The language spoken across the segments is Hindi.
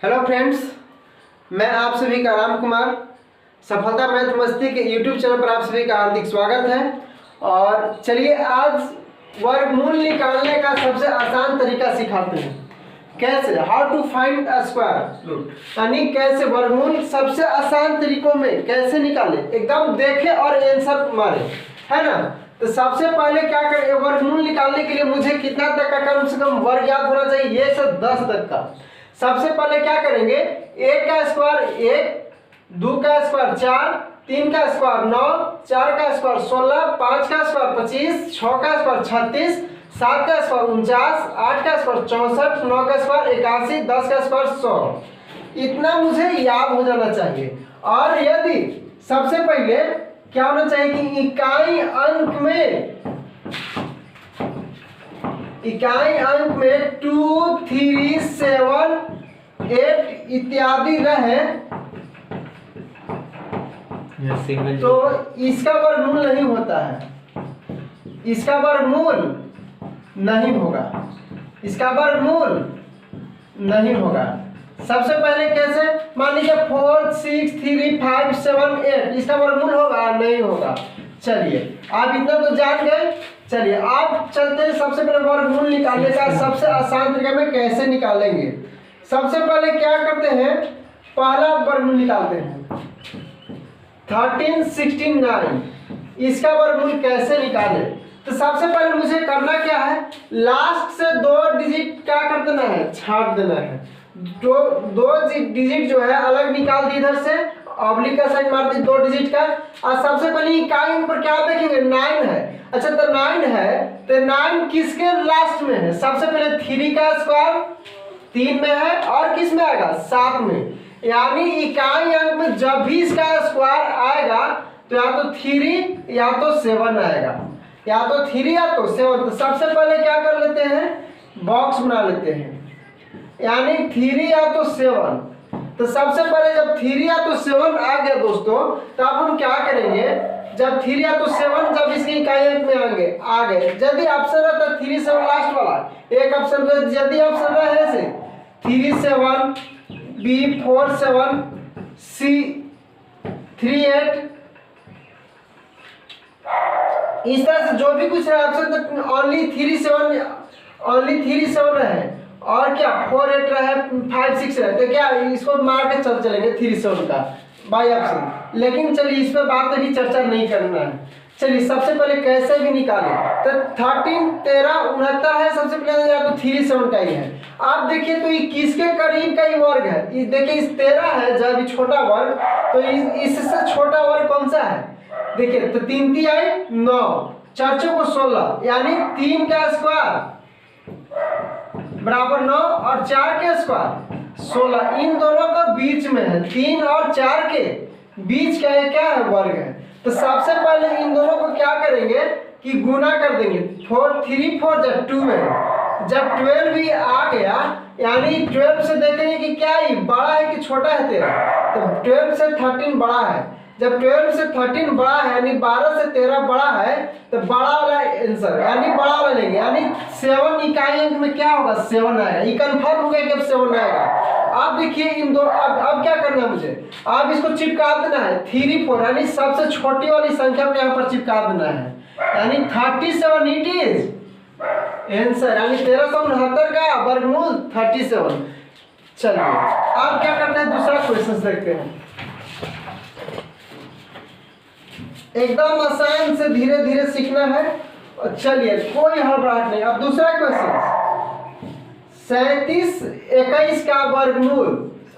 हेलो फ्रेंड्स, मैं आप सभी का राम कुमार सफलता मैथ मस्ती के यूट्यूब चैनल पर आप सभी का हार्दिक स्वागत है। और चलिए आज वर्गमूल निकालने का सबसे आसान तरीका सिखाते हैं। कैसे, how to find a square root, यानी कैसे वर्गमूल सबसे आसान तरीकों में कैसे निकाले, एकदम देखे और आंसर मारे, है ना। तो सबसे पहले क्या करें, वर्गमूल निकालने के लिए मुझे कितना तक का कम से कम वर्ग याद होना चाहिए, ये सब 10 तक का। सबसे पहले क्या करेंगे, 1 का स्क्वायर 1, 2 का स्क्वायर 4, 3 का स्क्वायर 9, 4 का स्क्वायर 16, 5 का स्क्वायर 25, 6 का स्क्वायर 36, 7 का स्क्वायर 49, 8 का स्क्वायर 64, 9 का स्क्वायर 81, 10 का स्क्वायर 100। इतना मुझे याद हो जाना चाहिए। और यदि सबसे पहले क्या होना चाहिए कि इकाई अंक में 2, 3, 7, 8 इत्यादि रहे तो इसका वर्गमूल नहीं होता है, इसका वर्गमूल नहीं होगा, इसका वर्गमूल नहीं होगा। सबसे पहले कैसे, मान लीजिए 4, 6, 3, 5, 7, 8, इसका वर्गमूल होगा? नहीं होगा। चलिए आप इतना तो जान गए। चलिए आप चलते हैं सबसे पहले वर्गमूल निकालने का सबसे आसान तरीका में कैसे निकालेंगे। सबसे पहले क्या करते हैं, पहला वर्गमूल निकालते हैं 13, 16, 9, इसका वर्गमूल कैसे निकालें। तो सबसे पहले मुझे करना क्या है, लास्ट से 2 डिजिट क्या कर देना है, छाट देना है। दो डिजिट जो है अलग निकाल दी, इधर से ऑब्लिक का साइन मार दी 2 डिजिट का। और सबसे पहले इकाई पर क्या देखेंगे, 9 है। अच्छा तो 9 है तो 9 किसके लास्ट में है, सबसे पहले 3 का स्क्वायर 3 में है और किस में आएगा, 7 में। यानी इकाई अंक में जब भी इसका स्क्वायर आएगा तो या तो 3 या तो 7 आएगा, या तो 3 या तो 7। तो सबसे पहले क्या कर लेते हैं, बॉक्स बना लेते हैं, यानी 3 या तो 7। तो सबसे पहले जब 3 या तो 7 आ गया दोस्तों, तो अब हम क्या करेंगे, जब 3 या तो 7 जब इसकी इकाई अंक में आ गए, यदि ऑप्शन रहता 3, 7 लास्ट वाला एक ऑप्शन, यदि ऑप्शन रहे ऐसे 3, 7, B 4, 7, C 3, 8, इस तरह से जो भी कुछ रहा ऑप्शन, तो ओनली 3, 7 रहे और क्या 4, 8 रहे, 5, 6 रहे, तो क्या इसको मार के चलेंगे 3, 7 का बाई ऑप्शन। लेकिन चलिए इस पर बात अभी चर्चा नहीं करना है। चलिए सबसे पहले कैसे भी निकालें, तो 13, 13, 69 है, सबसे पहले या तो 3, 7 का ही है। आप देखिए तो ये किसके करीब का ही वर्ग है, देखिए इस 13 है जब छोटा वर्ग, तो इससे छोटा वर्ग कौन सा है, देखिए तो 3 3 आए 9, 4 4 16, यानी 3 का स्क्वायर बराबर 9 और 4 के स्क्वायर 16, इन दोनों का बीच में है, 3 और 4 के बीच का ये क्या है, वर्ग है। तो सबसे पहले इन दोनों को क्या करेंगे कि गुना कर देंगे, 4 3 4 जब 12, जब 12 भी आ गया, यानी 12 से देखेंगे कि क्या ही बड़ा है कि छोटा है 13, तो 12 से 13 बड़ा है। जब 12 से 13 बड़ा है यानी 12 से 13 बड़ा है, तो बड़ा वाला आंसर यानी बड़ा वाला लेंगे, यानी 7 इकाई अंक में क्या होगा, 7 आएगा। ये कंफर्म हो गया कि अब 7 आएगा। आप देखिए इन दो, अब क्या करना है मुझे, अब इसको चिपका देना है 3 4, यानी सबसे छोटी वाली संख्या को यहाँ पर चिपका देना है, यानी 37 इट इज आंसर, यानी 1369 का वर्गमूल 37। चलिए अब क्या करना है, दूसरा क्वेश्चन देखते हैं। एकदम आसान से धीरे धीरे सीखना है, और चलिए कोई हड़बड़ाहट नहीं। अब दूसरा क्वेश्चन 37 21 का वर्गमूल।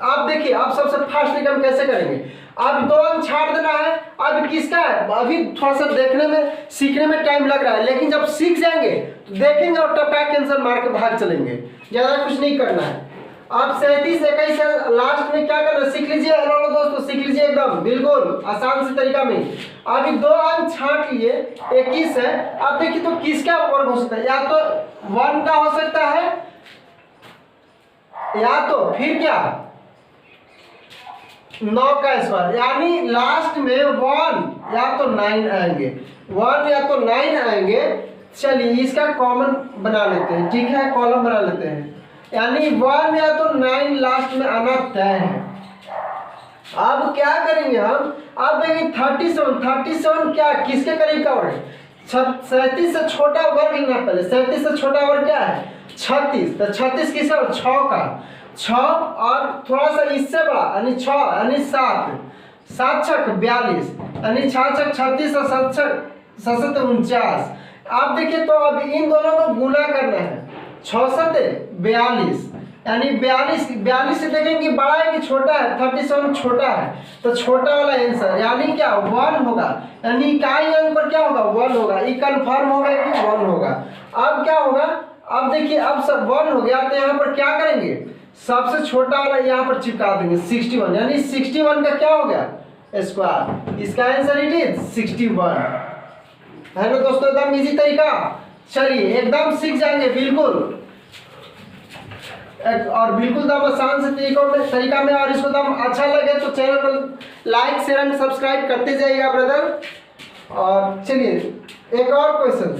आप देखिए अब सबसे फास्ट निकम कैसे करेंगे, अब 2 अंक छाड़ देना है। अब किसका है, अभी थोड़ा सा देखने में सीखने में टाइम लग रहा है, लेकिन जब सीख जाएंगे तो देखेंगे और टपका कैंसर मार के भाग चलेंगे, ज्यादा कुछ नहीं करना है। अब 37 21 लास्ट में क्या करना, सीख लीजिए। हेलो दोस्तों, सीख लीजिए एकदम बिल्कुल आसान से तरीका में। अभी 2 अंक छाट लिए, 21 है। अब देखिए तो किसका वर्ग हो सकता है, या तो 1 का हो सकता है, या तो फिर क्या 9 का स्क्वायर, यानी लास्ट में 1 या तो 9 आएंगे, 1 या तो 9 आएंगे। चलिए इसका कॉमन बना लेते हैं, ठीक है, कॉलम बना लेते हैं। यानी 1 या तो 9 लास्ट में आना तय है। अब क्या करेंगे हम, अब देखेंगे 37 क्या किसके करीब का वर्ग है? 37 से छोटा वर्ग लेना पहले। 37 से छोटा वर्ग क्या है? 36। तो 36 किसका? 6 का 6 और थोड़ा सा इससे बड़ा यानी 6 यानी 7 7 छक 42 यानी 6 छक 36 और 7 छक 7 49। आप देखिए तो अब इन दोनों को गुना करना है। 6 7 42 यानी 42 से देखेंगे बड़ा है कि छोटा है? 37 छोटा है, तो छोटा वाला आंसर यानी क्या 1 होगा। यानी इकाई अंक पर क्या होगा? 1 होगा। ये कंफर्म होगा कि 1 होगा। अब क्या होगा, अब देखिए अब सब 1 हो गया तो यहाँ पर क्या करेंगे, सबसे छोटा वाला यहाँ पर चिपका देंगे 61, यानी 61 का क्या हो गया? स्क्वायर। इसका आंसर इट इज 61 है ना दोस्तों। एकदम इजी तरीका। चलिए एकदम सीख जाएंगे बिल्कुल, और बिल्कुल दम आसान से तरीका में। और इसको दम अच्छा लगे तो चैनल को लाइक शेयर एंड सब्सक्राइब करते जाइएगा ब्रदर। और चलिए एक और क्वेश्चन,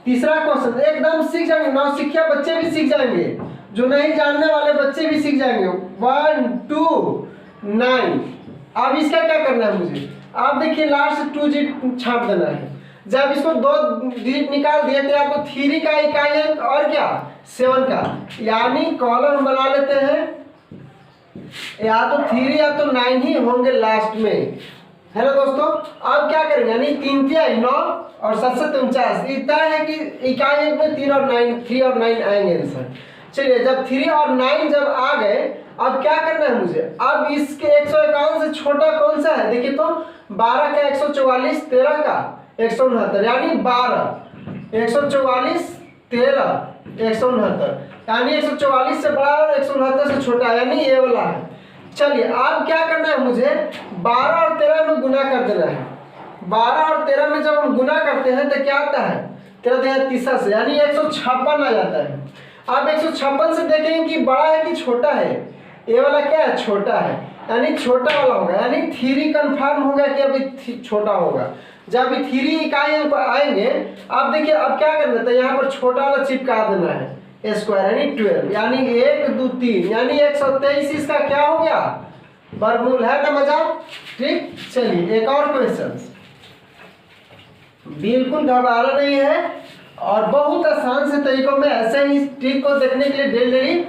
तीसरा क्वेश्चन एकदम सीख जाएंगे, नौसिखिया बच्चे भी सीख जाएंगे, जो नहीं जानने वाले बच्चे भी सीख जाएंगे। 1 2 9। अब इसका क्या करना है मुझे, आप देखिए लास्ट 2 डिजिट छाप देना है। जब इसको 2 डिजिट निकाल दिए तो आपको 3 का इकाई अंक और क्या 7 का, यानी कॉलम बना लेते हैं, या तो 3 या तो 9 ही होंगे लास्ट में, है ना दोस्तों। अब क्या करेंगे, यानी 3 3 9 और 7 7 49। इतना है कि इकाई अंक में 3 और 9 आएंगे आंसर। चलिए जब 3 और 9 जब आ गए, अब क्या करना है मुझे, अब इसके 151 से छोटा कौन सा है? देखिए तो 12 का 144, 13 का 169, यानी 12 144 13 169, यानी 144 से बड़ा और 169 से छोटा, यानी ये वाला है। चलिए अब क्या करना है मुझे, 12 और 13 में गुना कर देना है। 12 और 13 में जब हम गुना करते हैं तो क्या आता है? 13 30 से, यानी 156 आ जाता है। अब 156 से देखेंगे कि बड़ा है कि छोटा है? ये वाला क्या है? छोटा है, यानी छोटा वाला होगा, यानी 3 कंफर्म होगा कि अभी छोटा होगा। जब अभी 3 इकाई अंक आएंगे, अब देखिए अब क्या करना है, तो यहाँ पर छोटा वाला चिपका देना है स्क्वायर, यानी 12, यानी 1 2 3, यानी 123 इसका क्या हो गया? वर्गमूल। है ना मजा? ठीक। चलिए एक और क्वेश्चन, बिल्कुल घबराना नहीं है और बहुत आसान से तरीकों में ऐसे ही ट्रिक को देखने के लिए डेली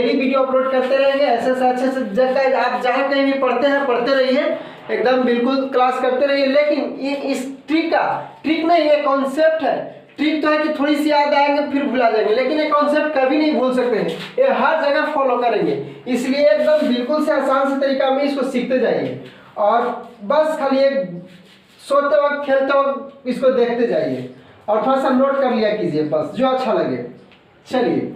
वीडियो अपलोड करते रहेंगे। ऐसे से अच्छे से जब आप जहाँ कहीं भी पढ़ते रहिए, एकदम बिल्कुल क्लास करते रहिए। लेकिन ये इस ट्रिक नहीं, ये कॉन्सेप्ट है। ट्रिक तो है कि थोड़ी सी याद आएंगे फिर भुला जाएंगे, लेकिन ये कॉन्सेप्ट कभी नहीं भूल सकते हैं, ये हर जगह फॉलो करेंगे। इसलिए एकदम बिल्कुल से आसान से तरीका में इसको सीखते जाइए, और बस खाली एक सोते वक्त खेलते वक्त इसको देखते जाइए, और थोड़ा सा नोट कर लिया कीजिए बस, जो अच्छा लगे। चलिए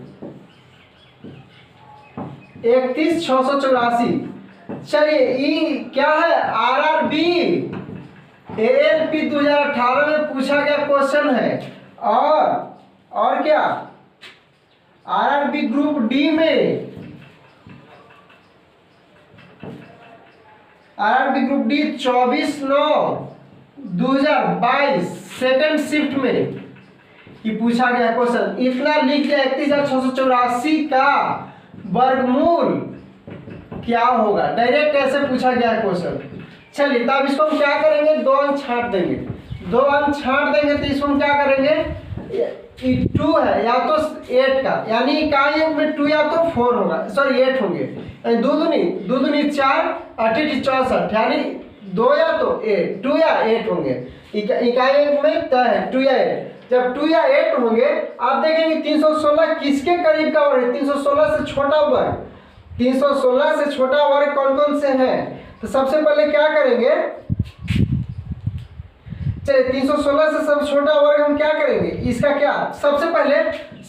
31,684। चलिए ये क्या है? RRB ALP 2018 में पूछा गया क्वेश्चन है। और क्या RRB ग्रुप डी में, RRB group D 24/9/2022 second shift में ये पूछा गया क्वेश्चन। इतना लिख दिया, 31,684 का वर्गमूल क्या होगा? डायरेक्ट ऐसे पूछा गया है क्वेश्चन। चलिए तब इसको हम क्या करेंगे, 2 अंक छांट देंगे। 2 अंक छांट देंगे तो इसको हम क्या करेंगे, 2 है या तो 8 का, यानी इकाई अंक में 2 या तो 4 होगा, सॉरी 8 होंगे, दो दूनी 4 8 64, यानी 2 या तो 8 2 या 8 होंगे। इकाई अंक में तय है 2 या 8। जब 2 या 8 होंगे, आप देखेंगे 316 किसके करीब का वर्ग है? 316 से छोटा वर्ग। 316 से छोटा वर्ग कौन कौन से हैं? तो सबसे पहले क्या करेंगे, चलिए 316 से सब छोटा वर्ग हम क्या करेंगे, इसका क्या, सबसे पहले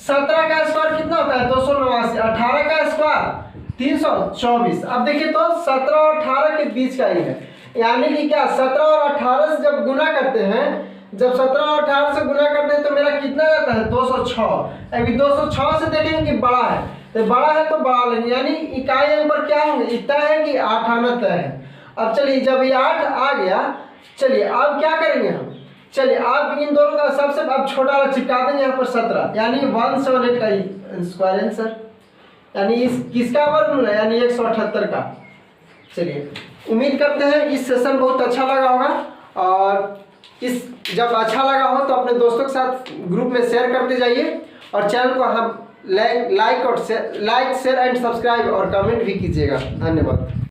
17 का स्क्वायर कितना होता है? 289। 18 का स्क्वायर 324। अब देखिए तो 17 और 18 के बीच का ही है, यानी कि क्या 17 और 18 से जब गुना करते हैं, जब 17 और 18 से गुना करते हैं तो मेरा कितना रहता है? 206। अभी 206 से देखेंगे कि बड़ा है, तो बड़ा है तो बड़ा लेंगे, यानी इकाई अंक पर क्या होंगे? इतना है कि 8 आना तय है। अब चलिए जब ये 8 आ गया, चलिए अब क्या करेंगे हम, चलिए अब इन दोनों का सबसे अब छोटा वाला चिपका देंगे यहाँ पर 17, यानी 178 का ही स्क्वायर आंसर, यानी इस किसका वर्गमूल है, यानी 178 का। चलिए, उम्मीद करते हैं इस सेशन बहुत अच्छा लगा होगा, और इस जब अच्छा लगा हो तो अपने दोस्तों के साथ ग्रुप में शेयर करते जाइए, और चैनल को हम लाइक शेयर एंड सब्सक्राइब और कमेंट भी कीजिएगा। धन्यवाद।